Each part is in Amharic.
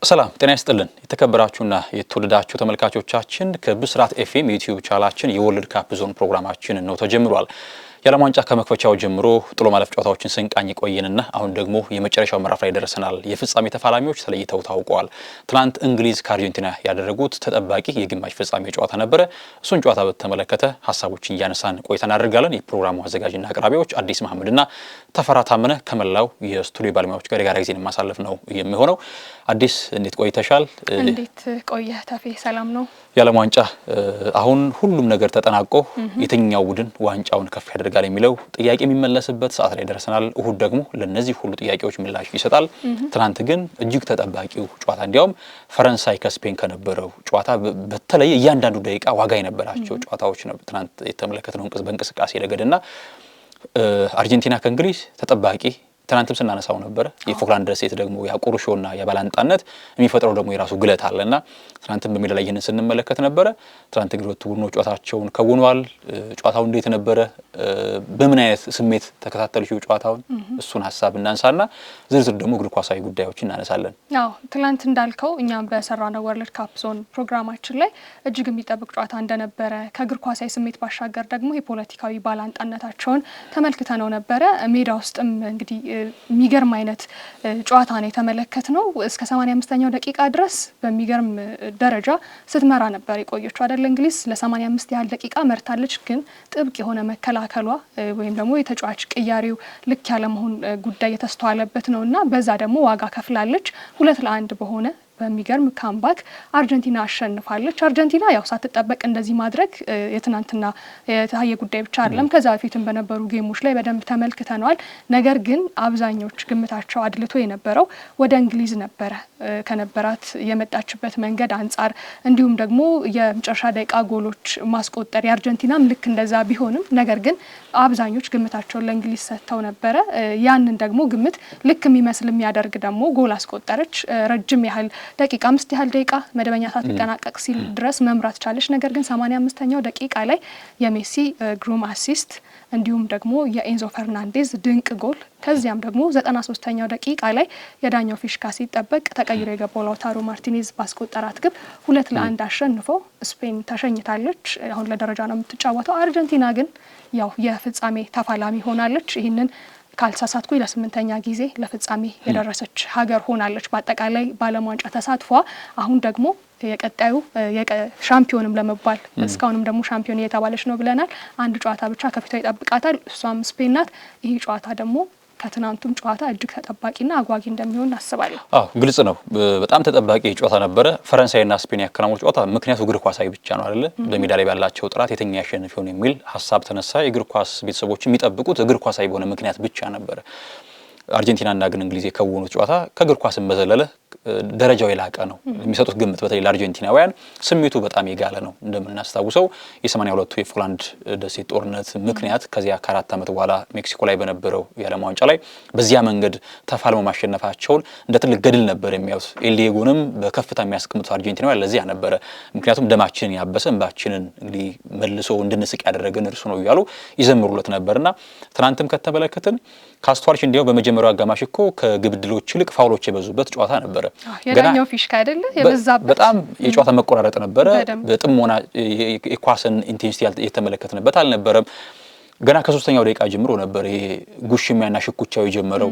ሰላም ጤና ይስጥልን የተከበራችሁና የተወደዳችሁ ተመልካቾቻችን ከብስራት ኤፍኤም ዩቲዩብ ቻናላችን የወርልድ ካፕ ዞን ፕሮግራማችን ነው ተጀምሯል። የዓለም ዋንጫ ከመክፈቻው ጀምሮ ጥሎ ማለፍ ጨዋታዎችን ስንቃኝ ቆየንና አሁን ደግሞ የመጨረሻው ምዕራፍ ላይ ደርሰናል። የፍጻሜ ተፋላሚዎች ተለይተው ታውቀዋል። ትናንት እንግሊዝ ከአርጀንቲና ያደረጉት ተጠባቂ የግማሽ ፍጻሜ ጨዋታ ነበረ። እሱን ጨዋታ በተመለከተ ሀሳቦችን እያነሳን ቆይታ እናደርጋለን። የፕሮግራሙ አዘጋጅና አቅራቢዎች አዲስ መሐመድና ተፈራ ታመነ ከመላው የስቱዲዮ ባለሙያዎች ጋር የጋራ ጊዜን ማሳለፍ ነው የሚሆነው። አዲስ እንዴት ቆይተሻል? እንዴት ቆየህ ተፌ? ሰላም ነው። የዓለም ዋንጫ አሁን ሁሉም ነገር ተጠናቆ የትኛው ቡድን ዋንጫውን ከፍ ያደርጋል የሚለው ጥያቄ የሚመለስበት ሰዓት ላይ ደርሰናል። እሁድ ደግሞ ለነዚህ ሁሉ ጥያቄዎች ምላሽ ይሰጣል። ትናንት ግን እጅግ ተጠባቂው ጨዋታ እንዲያውም ፈረንሳይ ከስፔን ከነበረው ጨዋታ በተለየ እያንዳንዱ ደቂቃ ዋጋ የነበራቸው ጨዋታዎች ነው ትናንት የተመለከትነው በእንቅስቃሴ ረገድና አርጀንቲና ከእንግሊዝ ተጠባቂ ትናንትም ስናነሳው ነበር። የፎክላንድ ደሴት ደግሞ ያቁርሾና የባላንጣነት የሚፈጥረው ደግሞ የራሱ ግለት አለና ትናንትም በሜዳ ላይ ይሄንን ስንመለከት ነበረ። ትናንት እንግዲህ ሁለቱ ቡድኖች ጨዋታቸውን ከውነዋል። ጨዋታው እንዴት ነበረ? በምን አይነት ስሜት ተከታተልሽው ጨዋታውን? እሱን ሀሳብ እናንሳና ዝርዝር ደግሞ እግር ኳሳዊ ጉዳዮችን እናነሳለን። አዎ ትናንት እንዳልከው እኛም በሰራነው ወርልድ ካፕ ዞን ፕሮግራማችን ላይ እጅግ የሚጠብቅ ጨዋታ እንደነበረ ከእግር ኳሳዊ ስሜት ባሻገር ደግሞ የፖለቲካዊ ባላንጣነታቸውን ተመልክተነው ነበረ። ሜዳ ውስጥም እንግዲህ የሚገርም አይነት ጨዋታ ነው የተመለከትነው። እስከ 85ኛው ደቂቃ ድረስ በሚገርም ደረጃ ስትመራ ነበር የቆየችው አይደል? እንግሊዝ ለ85 ያህል ደቂቃ መርታለች። ግን ጥብቅ የሆነ መከላከሏ ወይም ደግሞ የተጫዋች ቅያሬው ልክ ያለ መሆን ጉዳይ የተስተዋለበት ነውና በዛ ደግሞ ዋጋ ከፍላለች። 2-1 በሆነ በሚገርም ካምባክ አርጀንቲና አሸንፋለች። አርጀንቲና ያው ሳትጠበቅ እንደዚህ ማድረግ የትናንትና የታየ ጉዳይ ብቻ አይደለም። ከዛ በፊትም በነበሩ ጌሞች ላይ በደንብ ተመልክተናል። ነገር ግን አብዛኞች ግምታቸው አድልቶ የነበረው ወደ እንግሊዝ ነበረ ከነበራት የመጣችበት መንገድ አንጻር እንዲሁም ደግሞ የመጨረሻ ደቂቃ ጎሎች ማስቆጠር የአርጀንቲናም ልክ እንደዛ ቢሆንም ነገር ግን አብዛኞች ግምታቸውን ለእንግሊዝ ሰጥተው ነበረ። ያንን ደግሞ ግምት ልክ የሚመስል የሚያደርግ ደግሞ ጎል አስቆጠረች። ረጅም ያህል ደቂቃ 5 ያህል ደቂቃ መደበኛ ሰዓት ሊጠናቀቅ ሲል ድረስ መምራት ቻለች። ነገር ግን 85ኛው ደቂቃ ላይ የሜሲ ግሩም አሲስት እንዲሁም ደግሞ የኤንዞ ፈርናንዴዝ ድንቅ ጎል ከዚያም ደግሞ 93ኛው ደቂቃ ላይ የዳኛው ፊሽካ ሲጠበቅ ተቀይሮ የገባው ላውታሮ ማርቲኔዝ ባስቆጠራት ግብ 2-1 አሸንፈው ስፔን ተሸኝታለች። አሁን ለደረጃ ነው የምትጫወተው። አርጀንቲና ግን ያው የፍጻሜ ተፋላሚ ሆናለች። ይህንን ካልተሳሳትኩ ለ8ኛ ጊዜ ለፍጻሜ የደረሰች ሀገር ሆናለች። በአጠቃላይ በዓለም ዋንጫ ተሳትፏ አሁን ደግሞ የቀጣዩ ሻምፒዮንም ለመባል እስካሁንም ደግሞ ሻምፒዮን እየተባለች ነው ብለናል። አንድ ጨዋታ ብቻ ከፊቷ ይጠብቃታል፣ እሷም ስፔን ናት። ይህ ጨዋታ ደግሞ ከትናንቱም ጨዋታ እጅግ ተጠባቂና አጓጊ እንደሚሆን አስባለሁ። ግልጽ ነው። በጣም ተጠባቂ ጨዋታ ነበረ። ፈረንሳይና ስፔን ያከናወኑት ጨዋታ ምክንያቱ እግር ኳሳዊ ብቻ ነው አይደለ? በሜዳ ላይ ባላቸው ጥራት የተኛ ያሸንፍ ይሆን የሚል ሀሳብ ተነሳ። የእግር ኳስ ቤተሰቦች የሚጠብቁት እግር ኳሳዊ በሆነ ምክንያት ብቻ ነበረ። አርጀንቲናና ግን እንግሊዝ የከወኑት ጨዋታ ከእግር ኳስም በዘለለ ደረጃው የላቀ ነው። የሚሰጡት ግምት በተለይ ለአርጀንቲናውያን ስሜቱ በጣም የጋለ ነው። እንደምናስታውሰው የ82ቱ የፎክላንድ ደሴት ጦርነት ምክንያት ከዚያ ከ4 ዓመት በኋላ ሜክሲኮ ላይ በነበረው የዓለም ዋንጫ ላይ በዚያ መንገድ ተፋልመው ማሸነፋቸውን እንደ ትልቅ ገድል ነበር የሚያዩት። ኤልዲጎንም በከፍታ የሚያስቀምጡት አርጀንቲናውያን ለዚያ ነበረ። ምክንያቱም ደማችንን ያበሰ እንባችንን እንግዲህ መልሶ እንድንስቅ ያደረገን እርሱ ነው እያሉ ይዘምሩለት ነበርና ትናንትም ከተመለከትን ካስተዋልሽ እንዲያው በመጀመሪያው አጋማሽ እኮ ከግብ ዕድሎች ይልቅ ፋውሎች የበዙበት ጨዋታ ነበረ። የዳኛው ፊሽካ አይደለ የበዛበት በጣም የጨዋታ መቆራረጥ ነበረ። በጥሞና የኳስን ኢንቴንሲቲ የተመለከትንበት አልነበረም። ገና ከ3ኛው ደቂቃ ጀምሮ ነበር ይሄ ጉሽሚያና ሽኩቻው የጀመረው።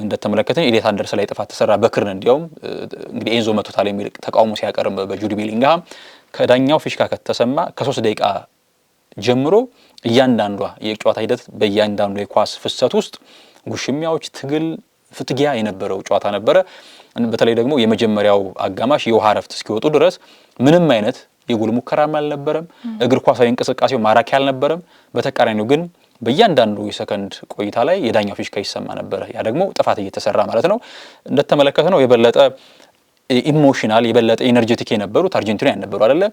እንደተመለከተን ኤሊት አንደርሰን ላይ ጥፋት ተሰራ በክርን እንዲያውም እንግዲህ ኤንዞ መቶታል የሚል ተቃውሞ ሲያቀርብ በጁዲ ቤሊንግሃም ከዳኛው ፊሽካ ከተሰማ ከ3 ደቂቃ ጀምሮ እያንዳንዷ የጨዋታ ሂደት በእያንዳንዱ የኳስ ፍሰት ውስጥ ጉሽሚያዎች፣ ትግል፣ ፍትጊያ የነበረው ጨዋታ ነበረ። በተለይ ደግሞ የመጀመሪያው አጋማሽ የውሃ ረፍት እስኪወጡ ድረስ ምንም አይነት የጎል ሙከራም አልነበረም። እግር ኳሳዊ እንቅስቃሴው ማራኪ አልነበረም። በተቃራኒው ግን በእያንዳንዱ የሰከንድ ቆይታ ላይ የዳኛው ፊሽካ ይሰማ ነበረ። ያ ደግሞ ጥፋት እየተሰራ ማለት ነው። እንደተመለከተነው የበለጠ ኢሞሽናል የበለጠ ኤነርጂቲክ የነበሩት አርጀንቲናውያን ነበሩ አይደለ?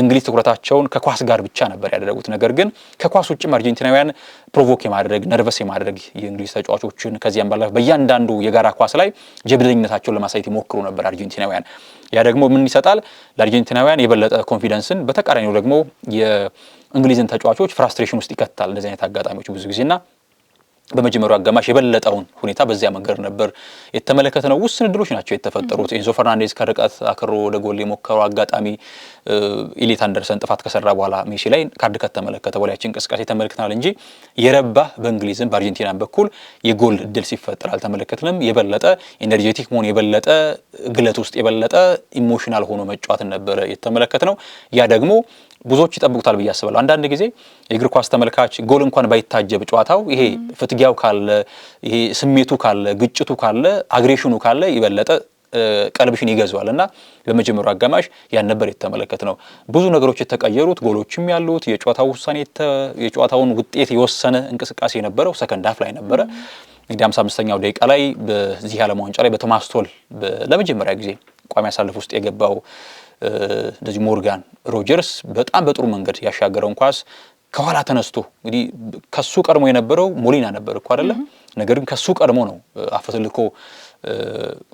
እንግሊዝ ትኩረታቸውን ከኳስ ጋር ብቻ ነበር ያደረጉት። ነገር ግን ከኳስ ውጭም አርጀንቲናውያን ፕሮቮክ የማድረግ ነርቨስ የማድረግ የእንግሊዝ ተጫዋቾችን ከዚያም ባለፈ በእያንዳንዱ የጋራ ኳስ ላይ ጀብደኝነታቸውን ለማሳየት ይሞክሩ ነበር አርጀንቲናውያን። ያ ደግሞ ምን ይሰጣል? ለአርጀንቲናውያን የበለጠ ኮንፊደንስን፣ በተቃራኒው ደግሞ የእንግሊዝን ተጫዋቾች ፍራስትሬሽን ውስጥ ይከታል እንደዚህ አይነት አጋጣሚዎች ብዙ ጊዜና በመጀመሪያው አጋማሽ የበለጠውን ሁኔታ በዚያ መንገድ ነበር የተመለከተነው። ውስን እድሎች ናቸው የተፈጠሩት። ኤንዞ ፈርናንዴዝ ከርቀት አክሮ ወደ ጎል የሞከረው አጋጣሚ፣ ኢሊት አንደርሰን ጥፋት ከሰራ በኋላ ሜሲ ላይ ካርድ ከተመለከተ በኋላ ያችን እንቅስቃሴ ተመልክተናል እንጂ የረባ በእንግሊዝም በአርጀንቲናም በኩል የጎል እድል ሲፈጠር አልተመለከትንም። የበለጠ ኤነርጄቲክ መሆን፣ የበለጠ ግለት ውስጥ የበለጠ ኢሞሽናል ሆኖ መጫወትን ነበረ የተመለከትነው። ያ ደግሞ ብዙዎች ይጠብቁታል ብዬ አስባለሁ። አንዳንድ ጊዜ የእግር ኳስ ተመልካች ጎል እንኳን ባይታጀብ ጨዋታው ይሄ ፍትጊያው ካለ፣ ይሄ ስሜቱ ካለ፣ ግጭቱ ካለ፣ አግሬሽኑ ካለ ይበለጠ ቀልብሽን ይገዛዋል እና በመጀመሪያው አጋማሽ ያን ነበር የተመለከትነው። ብዙ ነገሮች የተቀየሩት፣ ጎሎችም ያሉት፣ የጨዋታው ውሳኔ የጨዋታውን ውጤት የወሰነ እንቅስቃሴ የነበረው ሰከንድ ሃፍ ላይ ነበረ። እንግዲህ 55ኛው ደቂቃ ላይ በዚህ ዓለም ዋንጫ ላይ በቶማስ ቶል ለመጀመሪያ ጊዜ ቋሚ አሳልፍ ውስጥ የገባው እንደዚህ ሞርጋን ሮጀርስ በጣም በጥሩ መንገድ ያሻገረውን ኳስ ከኋላ ተነስቶ እንግዲህ ከሱ ቀድሞ የነበረው ሞሊና ነበር እኮ አይደለ? ነገር ግን ከሱ ቀድሞ ነው አፈትልኮ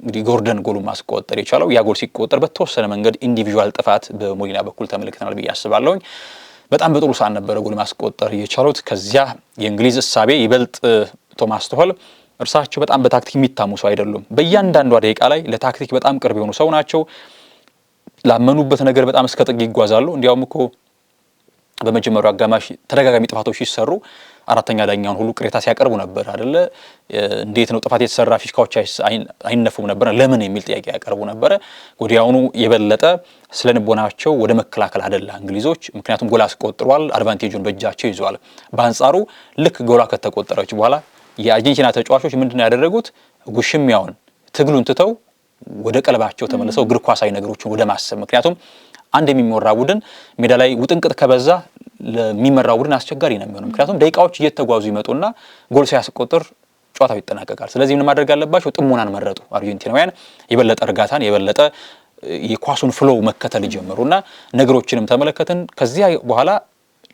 እንግዲህ ጎርደን ጎሉን ማስቆጠር የቻለው። ያ ጎል ሲቆጠር በተወሰነ መንገድ ኢንዲቪዥዋል ጥፋት በሞሊና በኩል ተመልክተናል ብዬ አስባለሁኝ። በጣም በጥሩ ሰዓት ነበረ ጎል ማስቆጠር የቻሉት። ከዚያ የእንግሊዝ እሳቤ ይበልጥ ቶማስ ቱኸል እርሳቸው በጣም በታክቲክ የሚታሙ ሰው አይደሉም። በእያንዳንዷ ደቂቃ ላይ ለታክቲክ በጣም ቅርብ የሆኑ ሰው ናቸው። ላመኑበት ነገር በጣም እስከ ጥግ ይጓዛሉ። እንዲያውም እኮ በመጀመሪያው አጋማሽ ተደጋጋሚ ጥፋቶች ሲሰሩ አራተኛ ዳኛውን ሁሉ ቅሬታ ሲያቀርቡ ነበር አይደለ? እንዴት ነው ጥፋት የተሰራ ፊሽካዎች አይነፉም ነበር ለምን የሚል ጥያቄ ያቀርቡ ነበረ። ወዲያውኑ የበለጠ ስለ ንቦናቸው ወደ መከላከል አደላ እንግሊዞች። ምክንያቱም ጎል አስቆጥሯል፣ አድቫንቴጁን በእጃቸው ይዘዋል። በአንጻሩ ልክ ጎሏ ከተቆጠረች በኋላ የአርጀንቲና ተጫዋቾች ምንድነው ያደረጉት? ጉሽሚያውን ትግሉን ትተው ወደ ቀልባቸው ተመልሰው እግር ኳሳዊ ነገሮችን ወደ ማሰብ። ምክንያቱም አንድ የሚመራ ቡድን ሜዳ ላይ ውጥንቅጥ ከበዛ ለሚመራው ቡድን አስቸጋሪ ነው የሚሆነው። ምክንያቱም ደቂቃዎች እየተጓዙ ይመጡና ጎል ሲያስቆጥር ጨዋታው ይጠናቀቃል። ስለዚህ ምን ማድረግ አለባቸው? ጥሞናን መረጡ አርጀንቲናውያን። የበለጠ እርጋታን፣ የበለጠ የኳሱን ፍሎው መከተል ጀመሩና ነገሮችንም ተመለከትን። ከዚያ በኋላ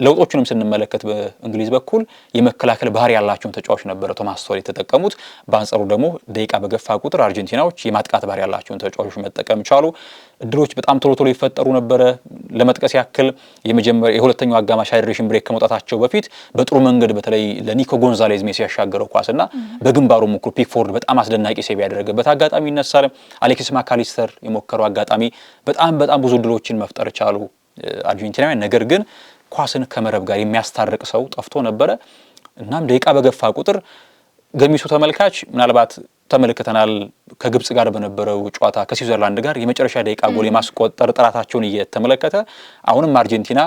ለውጦቹንም ስንመለከት በእንግሊዝ በኩል የመከላከል ባህሪ ያላቸውን ተጫዋቾች ነበረ ቶማስ ቱኸል የተጠቀሙት። በአንጻሩ ደግሞ ደቂቃ በገፋ ቁጥር አርጀንቲናዎች የማጥቃት ባህሪ ያላቸውን ተጫዋቾች መጠቀም ቻሉ። እድሎች በጣም ቶሎ ቶሎ ይፈጠሩ ነበረ። ለመጥቀስ ያክል የሁለተኛው አጋማሽ ሃይድሬሽን ብሬክ ከመውጣታቸው በፊት በጥሩ መንገድ በተለይ ለኒኮ ጎንዛሌዝ ሜሲ ያሻገረው ኳስና በግንባሩ ሞክሮ ፒክፎርድ በጣም አስደናቂ ሴቭ ያደረገበት አጋጣሚ ይነሳል። አሌክሲስ ማካሊስተር የሞከረው አጋጣሚ በጣም ብዙ እድሎችን መፍጠር ቻሉ አርጀንቲናውያን። ነገር ግን ኳስን ከመረብ ጋር የሚያስታርቅ ሰው ጠፍቶ ነበረ። እናም ደቂቃ በገፋ ቁጥር ገሚሱ ተመልካች ምናልባት ተመልክተናል ከግብጽ ጋር በነበረው ጨዋታ ከስዊዘርላንድ ጋር የመጨረሻ ደቂቃ ጎል የማስቆጠር ጥራታቸውን እየተመለከተ አሁንም አርጀንቲና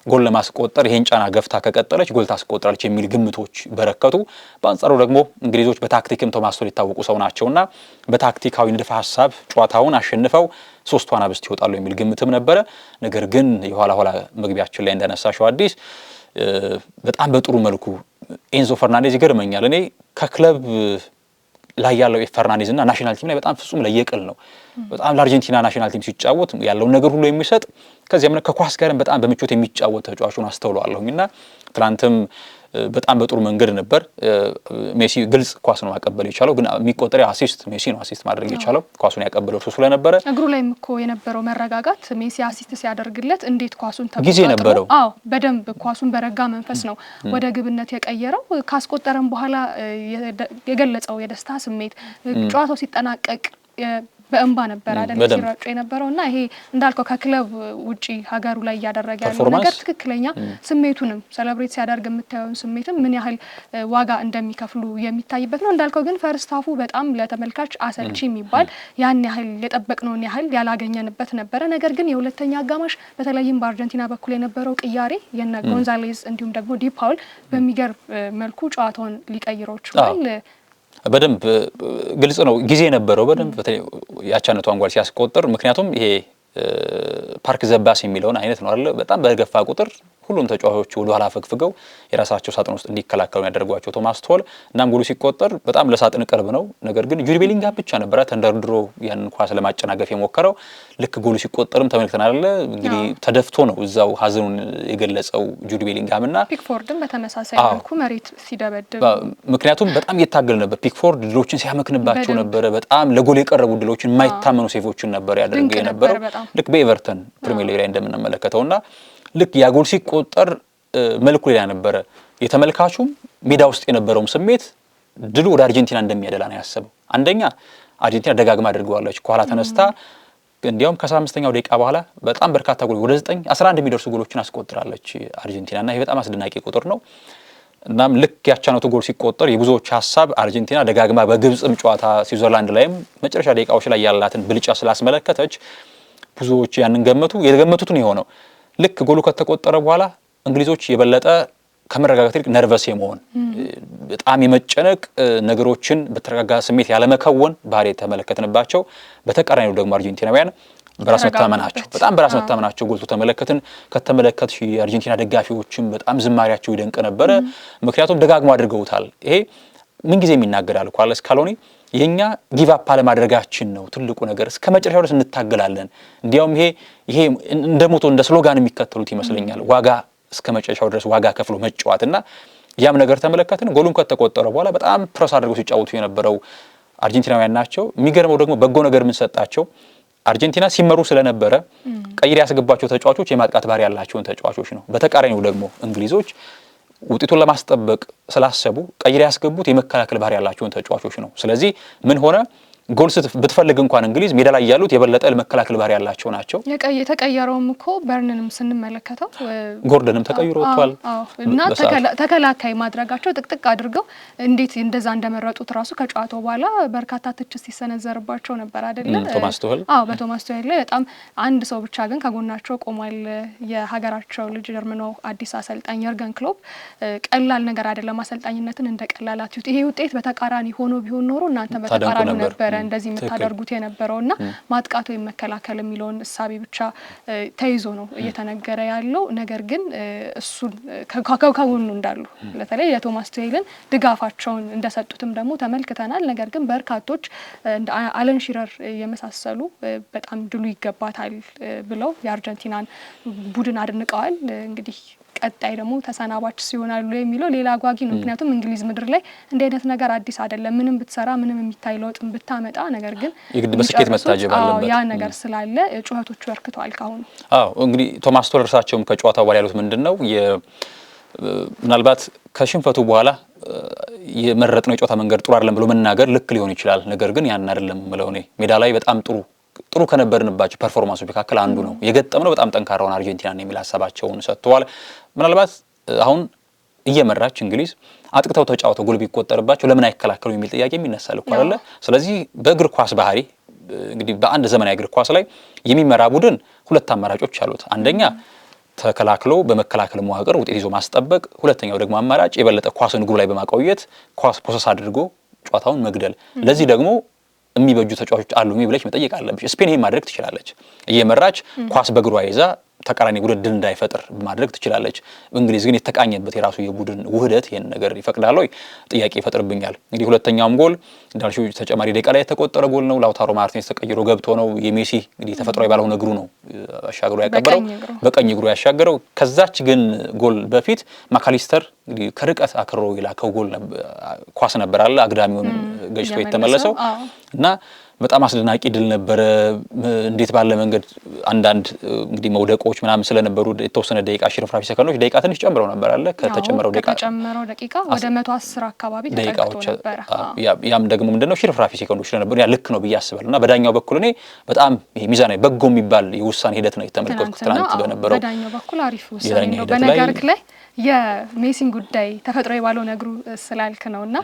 ጎል ለማስቆጠር ይሄን ጫና ገፍታ ከቀጠለች ጎል ታስቆጥራለች የሚል ግምቶች በረከቱ። በአንጻሩ ደግሞ እንግሊዞች በታክቲክም ቶማስ ቱኸል የታወቁ ሰው ናቸውና በታክቲካዊ ንድፈ ሐሳብ ጨዋታውን አሸንፈው 3 ዋናብስት ይወጣሉ የሚል ግምትም ነበረ። ነገር ግን የኋላ መግቢያችን ላይ እንዳነሳሽው አዲስ በጣም በጥሩ መልኩ ኤንዞ ፈርናንዴዝ ይገርመኛል። እኔ ከክለብ ላይ ያለው ፈርናንዴዝ እና ናሽናል ቲም ላይ በጣም ፍጹም ለየቅል ነው። በጣም ለአርጀንቲና ናሽናል ቲም ሲጫወት ያለውን ነገር ሁሉ የሚሰጥ ከዚያም ከኳስ ጋርም በጣም በምቾት የሚጫወት ተጫዋቹን አስተውለዋለሁኝና ትላንትም በጣም በጥሩ መንገድ ነበር። ሜሲ ግልጽ ኳስ ነው ማቀበል የቻለው፣ ግን የሚቆጠር አሲስት ሜሲ ነው አሲስት ማድረግ የቻለው ኳሱን ያቀበለው እሱ ስለነበረ እግሩ ላይም እኮ የነበረው መረጋጋት ሜሲ አሲስት ሲያደርግለት እንዴት ኳሱን ጊዜ ነበረው። በደንብ ኳሱን በረጋ መንፈስ ነው ወደ ግብነት የቀየረው። ካስቆጠረም በኋላ የገለጸው የደስታ ስሜት ጨዋታው ሲጠናቀቅ በእንባ ነበር አይደል ሲራጩ የነበረውና ይሄ እንዳልከው ከክለብ ውጪ ሀገሩ ላይ ያደረገ ያለው ነገር ትክክለኛ ስሜቱንም ሴሌብሬት ሲያደርግ የምታየውን ስሜትም ምን ያህል ዋጋ እንደሚከፍሉ የሚታይበት ነው። እንዳልከው ግን ፈርስት ሃፉ በጣም ለተመልካች አሰልቺ የሚባል ያን ያህል የጠበቅነውን ያህል ያላገኘንበት ነበረ። ነገር ግን የሁለተኛ አጋማሽ በተለይም በአርጀንቲና በኩል የነበረው ቅያሬ የነ ጎንዛሌዝ እንዲሁም ደግሞ ዲ ፓውል በሚገርም መልኩ ጨዋታውን ሊቀይረው ችሏል። በደንብ ግልጽ ነው ጊዜ ነበረው በደንብ ያቻነቷን ጓል ሲያስቆጥር። ምክንያቱም ይሄ ፓርክ ዘባስ የሚለውን አይነት ነው አይደል? በጣም በገፋ ቁጥር ሁሉም ተጫዋቾች ወደ ኋላ ፈግፍገው የራሳቸው ሳጥን ውስጥ እንዲከላከሉ ያደርጓቸው ቶማስ ቱኸል። እናም ጎሉ ሲቆጠር በጣም ለሳጥን ቅርብ ነው። ነገር ግን ጁድ ቤሊንጋም ብቻ ነበር ተንደርድሮ ያን ኳስ ለማጨናገፍ የሞከረው። ልክ ጎሉ ሲቆጠርም ተመልክተናል አይደል? እንግዲህ ተደፍቶ ነው እዛው ሀዘኑን የገለጸው ጁድ ቤሊንጋምና ፒክፎርድም በተመሳሳይ መልኩ መሬት ሲደበድብ፣ ምክንያቱም በጣም እየታገለ ነበር። ፒክፎርድ ድሎችን ሲያመክንባቸው ነበረ። በጣም ለጎል የቀረቡ ድሎችን የማይታመኑ ሴቮችን ነበር ያደረገ የነበረው ልክ በኤቨርተን ፕሪሚየር ሊግ ላይ እንደምንመለከተውና ልክ ያጎል ሲቆጠር መልኩ ሌላ ነበረ። የተመልካቹም ሜዳ ውስጥ የነበረውም ስሜት ድሉ ወደ አርጀንቲና እንደሚያደላ ነው ያሰበው። አንደኛ አርጀንቲና ደጋግማ አድርገዋለች ከኋላ ተነስታ እንዲያውም ከ15ኛው ደቂቃ በኋላ በጣም በርካታ ጎል ወደ 9 11 የሚደርሱ ጎሎችን አስቆጥራለች አርጀንቲና እና ይሄ በጣም አስደናቂ ቁጥር ነው። እናም ልክ ያቻነቱ ጎል ሲቆጠር የብዙዎች ሀሳብ አርጀንቲና ደጋግማ በግብጽም ጨዋታ ስዊዘርላንድ ላይም መጨረሻ ደቂቃዎች ላይ ያላትን ብልጫ ስላስመለከተች ብዙዎች ያንን ገመቱ። የገመቱትን የሆነው ልክ ጎሉ ከተቆጠረ በኋላ እንግሊዞች የበለጠ ከመረጋጋት ይልቅ ነርቨስ የመሆን በጣም የመጨነቅ ነገሮችን በተረጋጋ ስሜት ያለመከወን ባህሪ የተመለከትንባቸው፣ በተቃራኒው ደግሞ አርጀንቲናውያን በራስ መተማመናቸው በጣም በራስ መተማመናቸው ጎልቶ ተመለከትን። ከተመለከትሽ የአርጀንቲና ደጋፊዎችም በጣም ዝማሪያቸው ይደንቅ ነበረ። ምክንያቱም ደጋግሞ አድርገውታል። ይሄ ምን ጊዜ የሚናገራል እኮ አለ ስካሎኒ የኛ ጊቭ አፕ አለማድረጋችን ነው ትልቁ ነገር፣ እስከ መጨረሻው ድረስ እንታገላለን። እንዲያውም ይሄ እንደ ሞቶ እንደ ስሎጋን የሚከተሉት ይመስለኛል። ዋጋ እስከ መጨረሻው ድረስ ዋጋ ከፍሎ መጫወትና ያም ነገር ተመለከትን። ጎሉን ከተቆጠረ በኋላ በጣም ፕረስ አድርገው ሲጫወቱ የነበረው አርጀንቲናውያን ናቸው። የሚገርመው ደግሞ በጎ ነገር ምን ሰጣቸው፣ አርጀንቲና ሲመሩ ስለነበረ ቀይር ያስገባቸው ተጫዋቾች የማጥቃት ባህሪ ያላቸውን ተጫዋቾች ነው። በተቃራኒው ደግሞ እንግሊዞች ውጤቱን ለማስጠበቅ ስላሰቡ ቀይር ያስገቡት የመከላከል ባህሪ ያላቸውን ተጫዋቾች ነው። ስለዚህ ምን ሆነ፣ ጎል ብትፈልግ እንኳን እንግሊዝ ሜዳ ላይ ያሉት የበለጠ ለመከላከል ባህሪ ያላቸው ናቸው። የተቀየረውም እኮ በርንንም ስንመለከተው ጎርደንም ተቀይሮ ወጥቷል እና ተከላካይ ማድረጋቸው ጥቅጥቅ አድርገው እንዴት እንደዛ እንደመረጡት ራሱ ከጨዋታው በኋላ በርካታ ትችት ሲሰነዘርባቸው ነበር አይደለ? ቶማስ ቱኸል በቶማስ ቱኸል ላይ በጣም አንድ ሰው ብቻ ግን ከጎናቸው ቆሟል። የሀገራቸው ልጅ ጀርመኖ አዲስ አሰልጣኝ የርገን ክሎፕ ቀላል ነገር አይደለም አሰልጣኝነትን እንደ ቀላል አትዩት፣ ይሄ ውጤት በተቃራኒ ሆኖ ቢሆን ኖሮ እናንተ በተቃራኒ ነበር እንደዚህ የምታደርጉት የነበረውና ማጥቃት ወይም መከላከል የሚለውን እሳቤ ብቻ ተይዞ ነው እየተነገረ ያለው። ነገር ግን እሱን ከጎኑ እንዳሉ በተለይ የቶማስ ቱኸልን ድጋፋቸውን እንደሰጡትም ደግሞ ተመልክተናል። ነገር ግን በርካቶች እንደ አለን ሺረር የመሳሰሉ በጣም ድሉ ይገባታል ብለው የአርጀንቲናን ቡድን አድንቀዋል። እንግዲህ ቀጣይ ደግሞ ተሰናባች ሲሆናሉ የሚለው ሌላ አጓጊ ነው። ምክንያቱም እንግሊዝ ምድር ላይ እንዲህ አይነት ነገር አዲስ አይደለም። ምንም ብትሰራ ምንም የሚታይ ለውጥም ብታመጣ ነገር ግን የግድ በስኬት መታጀብ አለበት። ያ ነገር ስላለ ጩኸቶቹ በርክተዋል ካሁን። እንግዲህ ቶማስ ቱኸል እርሳቸውም ከጨዋታው በኋላ ያሉት ምንድነው ምናልባት ከሽንፈቱ በኋላ የመረጥነው የጨዋታ መንገድ ጥሩ አይደለም ብሎ መናገር ልክ ሊሆን ይችላል። ነገር ግን ያን አይደለም ምለው እኔ ሜዳ ላይ በጣም ጥሩ ከነበርንባቸው ፐርፎርማንሶች መካከል አንዱ ነው የገጠምነው በጣም ጠንካራውን አርጀንቲና የሚል ሀሳባቸውን ሰጥተዋል። ምናልባት አሁን እየመራች እንግሊዝ አጥቅተው ተጫውተው ጎል ቢቆጠርባቸው ለምን አይከላከሉ የሚል ጥያቄ የሚነሳል እኮ አይደለ? ስለዚህ በእግር ኳስ ባህሪ እንግዲህ በአንድ ዘመናዊ እግር ኳስ ላይ የሚመራ ቡድን ሁለት አማራጮች አሉት። አንደኛ ተከላክሎ በመከላከል መዋቅር ውጤት ይዞ ማስጠበቅ፣ ሁለተኛው ደግሞ አማራጭ የበለጠ ኳስን እግሩ ላይ በማቆየት ኳስ ፕሮሰስ አድርጎ ጨዋታውን መግደል። ለዚህ ደግሞ የሚበጁ ተጫዋቾች አሉ ብለሽ መጠየቅ አለብሽ። ስፔን ይሄን ማድረግ ትችላለች። እየመራች ኳስ በእግሯ ይዛ ተቃራኒ ቡድን ድል እንዳይፈጥር ማድረግ ትችላለች። እንግሊዝ ግን የተቃኘበት የራሱ የቡድን ውህደት ይሄን ነገር ይፈቅዳል ወይ ጥያቄ ይፈጥርብኛል። እንግዲህ ሁለተኛውም ጎል እንዳልሽው ተጨማሪ ደቂቃ ላይ የተቆጠረ ጎል ነው። ላውታሮ ማርቲኔዝ ተቀይሮ ገብቶ ነው። የሜሲ እንግዲህ ተፈጥሯዊ ባልሆነ እግሩ ነው አሻግሮ ያቀበለው፣ በቀኝ እግሩ ያሻገረው። ከዛች ግን ጎል በፊት ማካሊስተር እንግዲህ ከርቀት አክሮ ይላከው ጎል ኳስ ነበር አለ አግዳሚውን ገጭቶ የተመለሰው እና በጣም አስደናቂ ድል ነበረ። እንዴት ባለ መንገድ አንዳንድ እንግዲህ መውደቆች ምናምን ስለነበሩ የተወሰነ ደቂቃ ሽርፍራፊ ሰከንዶች ደቂቃ ትንሽ ጨምረው ነበር አለ ከተጨመረው ደቂቃ ወደ 110 አካባቢ ተጠቅቶ ነበር። ያም ደግሞ ምንድነው ሽርፍራፊ ሰከንዶች ስለነበሩ ያ ልክ ነው ብዬ አስባለሁ። እና በዳኛው በኩል እኔ በጣም ይሄ ሚዛናዊ በጎ የሚባል የውሳኔ ሂደት ነው የተመለከትኩት ትናንት በነበረው። በዳኛው በኩል አሪፍ ውሳኔ ነው። በነገርክ ላይ የሜሲን ጉዳይ ተፈጥሮ ባለው ነግሩ ስላልክ ነውና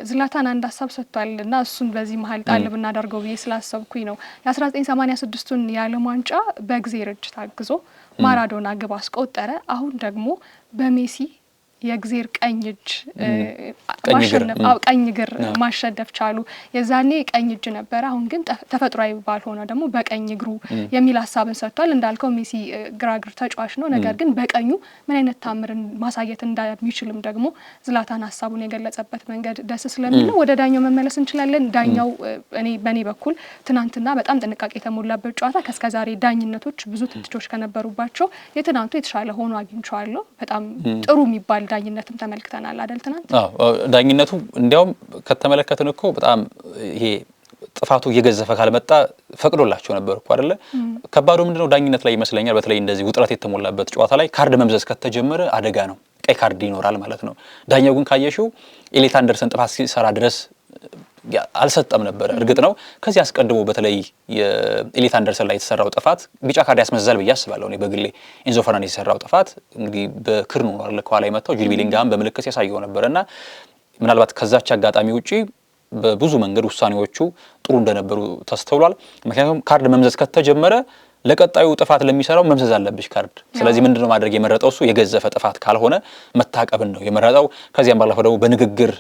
ዝላታን አንድ ሀሳብ ሰጥቷል እና እሱን በዚህ መሀል ጣል ብናደርገው ብዬ ስላሰብኩኝ ነው። የ1986ቱን የዓለም ዋንጫ በእግዚአብሔር እጅ ታግዞ ማራዶና ግብ አስቆጠረ። አሁን ደግሞ በሜሲ የእግዚአብሔር ቀኝ እጅ ቀኝ እግር ማሸነፍ ቻሉ። የዛኔ ቀኝ እጅ ነበር፣ አሁን ግን ተፈጥሯዊ ባልሆነ ደግሞ በቀኝ እግሩ የሚል ሀሳብን ሰጥቷል። እንዳልከው ሜሲ ግራ እግር ተጫዋች ነው። ነገር ግን በቀኙ ምን አይነት ታምርን ማሳየት እንደሚችልም ደግሞ ዝላታን ሀሳቡን የገለጸበት መንገድ ደስ ስለሚል ነው። ወደ ዳኛው መመለስ እንችላለን። ዳኛው በእኔ በኩል ትናንትና በጣም ጥንቃቄ የተሞላበት ጨዋታ ከስከዛሬ ዳኝነቶች ብዙ ትችቶች ከነበሩባቸው የትናንቱ የተሻለ ሆኖ አግኝቼዋለሁ። በጣም ጥሩ የሚባል ዳኝነትም ተመልክተናል አይደል? ትናንት ዳኝነቱ እንዲያውም ከተመለከትን እኮ በጣም ይሄ ጥፋቱ እየገዘፈ ካልመጣ ፈቅዶላቸው ነበር እኮ አይደለ? ከባዱ ምንድነው ዳኝነት ላይ ይመስለኛል በተለይ እንደዚህ ውጥረት የተሞላበት ጨዋታ ላይ ካርድ መምዘዝ ከተጀመረ አደጋ ነው። ቀይ ካርድ ይኖራል ማለት ነው። ዳኛው ግን ካየሽው ኤሊት አንደርሰን ጥፋት ሲሰራ ድረስ አልሰጠም ነበር። እርግጥ ነው ከዚህ አስቀድሞ በተለይ የኤሊት አንደርሰን ላይ የተሰራው ጥፋት ቢጫ ካርድ ያስመዘዛል ብዬ አስባለሁ። እኔ በግሌ ኢንዞ ፈርናንዴዝ የተሰራው ጥፋት እንግዲህ በክርኑ ነው አይደል ከኋላ የመታው ጁድ ቤሊንግሃም በምልክት ያሳየው ነበርና ምናልባት ከዛች አጋጣሚ ውጪ በብዙ መንገድ ውሳኔዎቹ ጥሩ እንደነበሩ ተስተውሏል። ምክንያቱም ካርድ መምዘዝ ከተጀመረ ለቀጣዩ ጥፋት ለሚሰራው መምዘዝ አለብሽ ካርድ። ስለዚህ ምንድነው ማድረግ የመረጠው እሱ የገዘፈ ጥፋት ካልሆነ መታቀብን ነው የመረጠው። ከዚያም ባለፈው ደግሞ በንግግር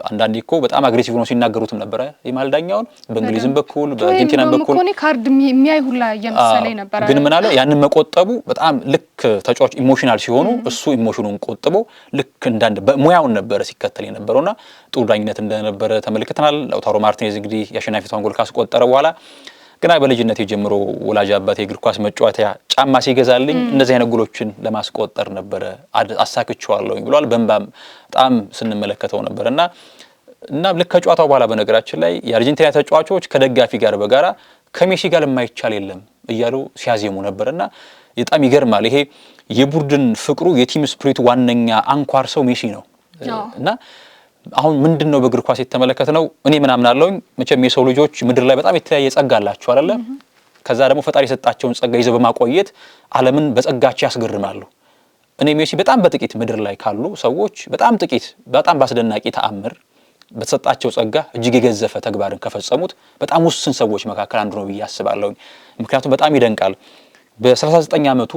አንዳንዴ እኮ በጣም አግሬሲቭ ነው ሲናገሩትም ነበረ የመሃል ዳኛውን በእንግሊዝም በኩል በአርጀንቲናም በኩል ኮኒ ካርድ የሚያይ ሁላ እየመሰለኝ ነበር። ግን ምን አለ ያንን መቆጠቡ በጣም ልክ ተጫዋች ኢሞሽናል ሲሆኑ እሱ ኢሞሽኑን ቆጥቦ ልክ እንዳንድ ሙያውን ነበረ ሲከተል የነበረውና ጥሩ ዳኝነት እንደነበረ ተመልክተናል። ላውታሮ ማርቲኔዝ እንግዲህ የአሸናፊቷን ጎል ካስቆጠረ በኋላ ገና በልጅነት የጀምሮ ወላጅ አባቴ የእግር ኳስ መጫወቻ ጫማ ሲገዛልኝ እነዚህ አይነት ጎሎችን ለማስቆጠር ነበረ አሳክቼዋለሁኝ ብሏል። በእንባም በጣም ስንመለከተው ነበርና ልክ ከጨዋታው በኋላ በነገራችን ላይ የአርጀንቲና ተጫዋቾች ከደጋፊ ጋር በጋራ ከሜሲ ጋር የማይቻል የለም እያሉ ሲያዜሙ ነበርና በጣም ይገርማል። ይሄ የቡድን ፍቅሩ የቲም ስፕሪት ዋነኛ አንኳር ሰው ሜሲ ነው እና አሁን ምንድነው በእግር ኳስ የተመለከተነው እኔ ምናምን አለውኝ መቼም የሰው ልጆች ምድር ላይ በጣም የተለያየ ጸጋ አላቸው አይደለ? ከዛ ደግሞ ፈጣሪ የሰጣቸውን ጸጋ ይዘው በማቆየት ዓለምን በጸጋቸው ያስገርማሉ። እኔ ሜሲ በጣም በጥቂት ምድር ላይ ካሉ ሰዎች በጣም ጥቂት በጣም ባስደናቂ ተአምር በተሰጣቸው ጸጋ እጅግ የገዘፈ ተግባርን ከፈጸሙት በጣም ውስን ሰዎች መካከል አንዱ ነው ብዬ አስባለሁ። ምክንያቱም በጣም ይደንቃል። በ39 ዓመቱ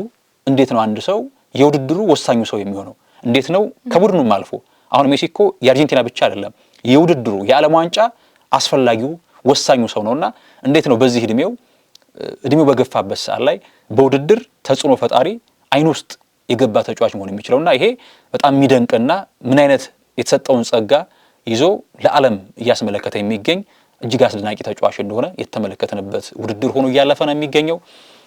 እንዴት ነው አንድ ሰው የውድድሩ ወሳኙ ሰው የሚሆነው? እንዴት ነው ከቡድኑም አልፎ አሁን ሜሲ እኮ የአርጀንቲና ብቻ አይደለም የውድድሩ የዓለም ዋንጫ አስፈላጊው ወሳኙ ሰው ነውና እንዴት ነው በዚህ እድሜው በገፋበት ሰዓት ላይ በውድድር ተጽዕኖ ፈጣሪ አይን ውስጥ የገባ ተጫዋች መሆን የሚችለውና ይሄ በጣም የሚደንቅና ምን አይነት የተሰጠውን ጸጋ ይዞ ለዓለም እያስመለከተ የሚገኝ እጅግ አስደናቂ ተጫዋች እንደሆነ የተመለከተንበት ውድድር ሆኖ እያለፈ ነው የሚገኘው።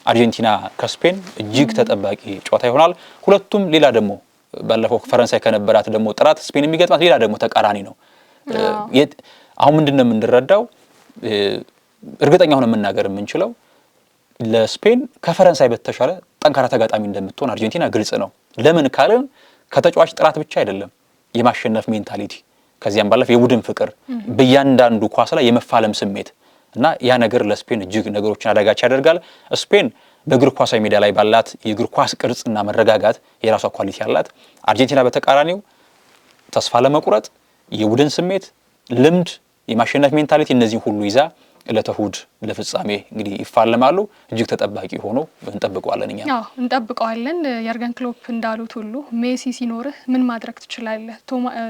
አርጀንቲና ከስፔን እጅግ ተጠባቂ ጨዋታ ይሆናል። ሁለቱም ሌላ ደግሞ ባለፈው ፈረንሳይ ከነበራት ደግሞ ጥራት ስፔን የሚገጥማት ሌላ ደግሞ ተቃራኒ ነው። አሁን ምንድነው የምንረዳው እርግጠኛ ሆነ መናገር የምንችለው ለስፔን ከፈረንሳይ በተሻለ ጠንካራ ተጋጣሚ እንደምትሆን አርጀንቲና ግልጽ ነው። ለምን ካልን ከተጫዋች ጥራት ብቻ አይደለም የማሸነፍ ሜንታሊቲ ከዚያም ባለፈ የቡድን ፍቅር በእያንዳንዱ ኳስ ላይ የመፋለም ስሜት እና ያ ነገር ለስፔን እጅግ ነገሮችን አዳጋች ያደርጋል። ስፔን በእግር ኳሳዊ ሜዳ ላይ ባላት የእግር ኳስ ቅርጽና መረጋጋት የራሷ ኳሊቲ ያላት፣ አርጀንቲና በተቃራኒው ተስፋ ለመቁረጥ የቡድን ስሜት፣ ልምድ፣ የማሸነፍ ሜንታሊቲ እነዚህ ሁሉ ይዛ ዕለተ እሁድ ለፍጻሜ እንግዲህ ይፋለማሉ። እጅግ ተጠባቂ ሆኖ እንጠብቀዋለን። እኛ እንጠብቀዋለን። የርገን ክሎፕ እንዳሉት ሁሉ ሜሲ ሲኖርህ ምን ማድረግ ትችላለህ?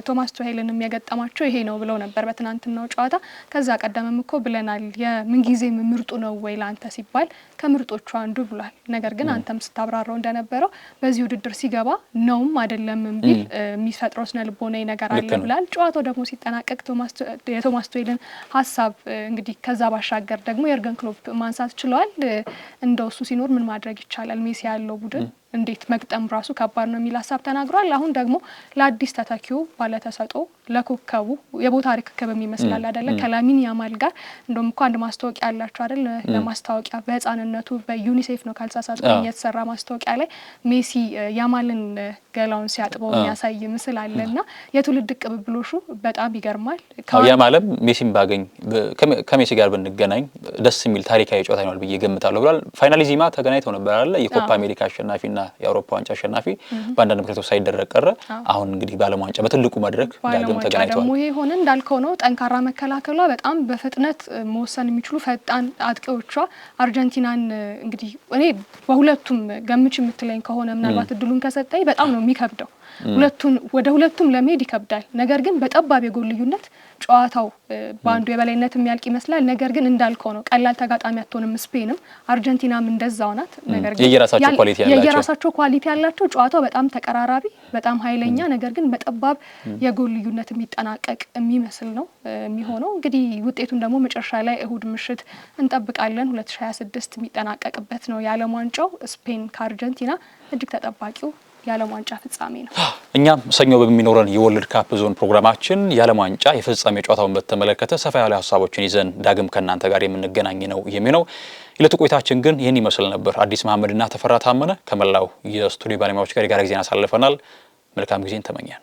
ቶማስ ቱሄልንም የገጠማቸው ይሄ ነው ብለው ነበር በትናንትናው ጨዋታ። ከዛ ቀደምም እኮ ብለናል የምንጊዜም ምርጡ ነው ወይ ላንተ ሲባል ከምርጦቹ አንዱ ብሏል። ነገር ግን አንተም ስታብራራው እንደነበረው በዚህ ውድድር ሲገባ ነውም አይደለም ቢል የሚፈጥረው ስነ ልቦናዊ ነገር አለ ብሏል። ጨዋታው ደግሞ ሲጠናቀቅ የቶማስ ቱሄልን ሀሳብ እንግዲህ ከዛ ባሻገር ደግሞ የርገን ክሎፕ ማንሳት ችለዋል። እንደው እሱ ሲኖር ምን ማድረግ ይቻላል? ሜሲ ያለው ቡድን እንዴት መግጠም ራሱ ከባድ ነው የሚል ሀሳብ ተናግሯል። አሁን ደግሞ ለአዲስ ተተኪው ባለተሰጥኦ ለኮከቡ የቦታ ርክክብ ይመስላል አይደለ? ከላሚን ያማል ጋር እንደውም እኮ አንድ ማስታወቂያ ያላችሁ አይደል? ለማስታወቂያ በህፃንነቱ በዩኒሴፍ ነው ካልተሳሳትኩኝ የተሰራ ማስታወቂያ ላይ ሜሲ ያማልን ገላውን ሲያጥበው የሚያሳይ ምስል አለና የትውልድ ቅብብሎሹ በጣም ይገርማል። ያማልም ሜሲን ባገኝ ከሜሲ ጋር ብንገናኝ ደስ የሚል ታሪካዊ ጨዋታ ይሆናል ብዬ ገምታለሁ ብሏል። ፋይናሊዚማ ተገናኝተው ነበር አይደል? የኮፓ አሜሪካ አሸናፊና የአውሮፓ ዋንጫ አሸናፊ በአንዳንድ ምክንያቶች ሳይደረግ ቀረ። አሁን እንግዲህ በዓለም ዋንጫ በትልቁ መድረክ ዳግም ተገናኝተዋል። ደግሞ ይሄ ሆነ እንዳልከው ነው። ጠንካራ መከላከሏ በጣም በፍጥነት መወሰን የሚችሉ ፈጣን አጥቂዎቿ አርጀንቲናን እንግዲህ እኔ በሁለቱም ገምች የምትለኝ ከሆነ ምናልባት እድሉን ከሰጠኝ በጣም ነው የሚከብደው። ወደ ሁለቱም ለመሄድ ይከብዳል። ነገር ግን በጠባብ የጎል ልዩነት ጨዋታው በአንዱ የበላይነት የሚያልቅ ይመስላል። ነገር ግን እንዳልከው ነው ቀላል ተጋጣሚ አትሆንም። ስፔንም አርጀንቲናም እንደዛው ናት። ነገር ግን የየራሳቸው ኳሊቲ ያላቸው ጨዋታው በጣም ተቀራራቢ፣ በጣም ኃይለኛ ነገር ግን በጠባብ የጎል ልዩነት የሚጠናቀቅ የሚመስል ነው የሚሆነው። እንግዲህ ውጤቱን ደግሞ መጨረሻ ላይ እሁድ ምሽት እንጠብቃለን። 2026 የሚጠናቀቅበት ነው የዓለም ዋንጫው ስፔን ከአርጀንቲና እጅግ ተጠባቂው የዓለም ዋንጫ ፍጻሜ ነው። እኛም ሰኞ በሚኖረን የወርልድ ካፕ ዞን ፕሮግራማችን የዓለም ዋንጫ የፍጻሜ ጨዋታውን በተመለከተ ሰፋ ያለ ሀሳቦችን ይዘን ዳግም ከእናንተ ጋር የምንገናኝ ነው የሚሆነው። የዕለቱ ቆይታችን ግን ይህን ይመስል ነበር። አዲስ መሐመድና ተፈራ ታመነ ከመላው የስቱዲዮ ባለሙያዎች ጋር የጋራ ጊዜን አሳልፈናል። መልካም ጊዜን ተመኘን።